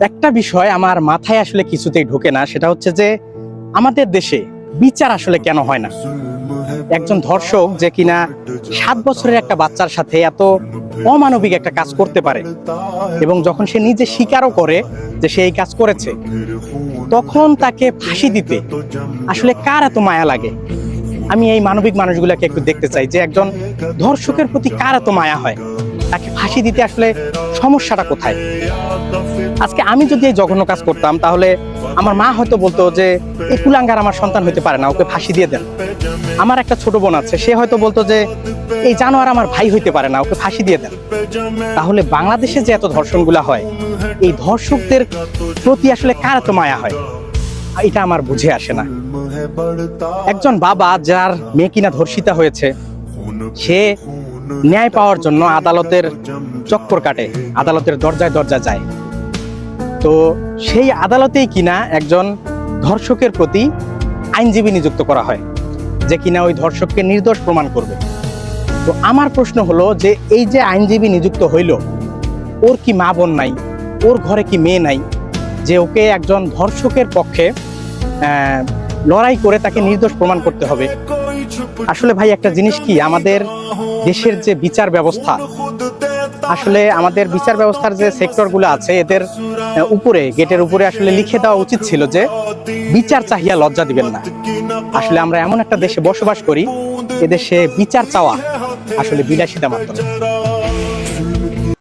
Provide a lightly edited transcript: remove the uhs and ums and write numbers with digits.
একটা বিষয় আমার মাথায় আসলে কিছুতেই ঢোকে না, সেটা হচ্ছে যে আমাদের দেশে বিচার আসলে কেন হয় না। একজন ধর্ষক যে কিনা 7 বছরের একটা বাচ্চার সাথে এত অমানবিক একটা কাজ করতে পারে, এবং যখন সে নিজে স্বীকারও করে যে সে এই কাজ করেছে, তখন তাকে ফাঁসি দিতে আসলে কার এত মায়া লাগে? আমি এই মানবিক মানুষগুলোকে একটু দেখতে চাই যে একজন ধর্ষকের প্রতি কার এত মায়া হয়, তাকে ফাঁসি দিতে আসলে সমস্যাটা কোথায়? আজকে আমি যদি এই জঘন্য কাজ করতাম, তাহলে আমার মা হয়তো বলতো যে এই কুলাঙ্গার আমার সন্তান হইতে পারে না, ওকে ফাঁসি দিয়ে দেন। আমার একটা ছোট বোন আছে, সে হয়তো বলতো যে এই জানোয়ার আমার ভাই হইতে পারে না, ওকে ফাঁসি দিয়ে দেন। তাহলে বাংলাদেশে যে এত ধর্ষণগুলা হয়, এই ধর্ষকদের প্রতি আসলে কার এত মায়া হয়, এটা আমার বুঝে আসে না। একজন বাবা যার মেয়ে কিনা ধর্ষিতা হয়েছে, সে ন্যায় পাওয়ার জন্য আদালতের চক্কর কাটে, আদালতের দরজায় দরজায় যায়। তো সেই আদালতেই কিনা একজন ধর্ষকের প্রতি আইনজীবী নিযুক্ত করা হয়, যে কিনা ওই ধর্ষককে নির্দোষ প্রমাণ করবে। তো আমার প্রশ্ন হলো যে এই যে আইনজীবী নিযুক্ত হইল, ওর কি মা বোন নাই? ওর ঘরে কি মেয়ে নাই যে ওকে একজন ধর্ষকের পক্ষে লড়াই করে তাকে নির্দোষ প্রমাণ করতে হবে? আসলে ভাই, একটা জিনিস কি, আমাদের দেশের যে বিচার ব্যবস্থা, আসলে আমাদের বিচার ব্যবস্থার যে সেক্টরগুলো আছে, এদের উপরে, গেটের উপরে আসলে লিখে দেওয়া উচিত ছিল যে বিচার চাহিয়া লজ্জা দিবেন না। আসলে আমরা এমন একটা দেশে বসবাস করি, এদেশে বিচার চাওয়া আসলে বিলাসিতা মাত্র।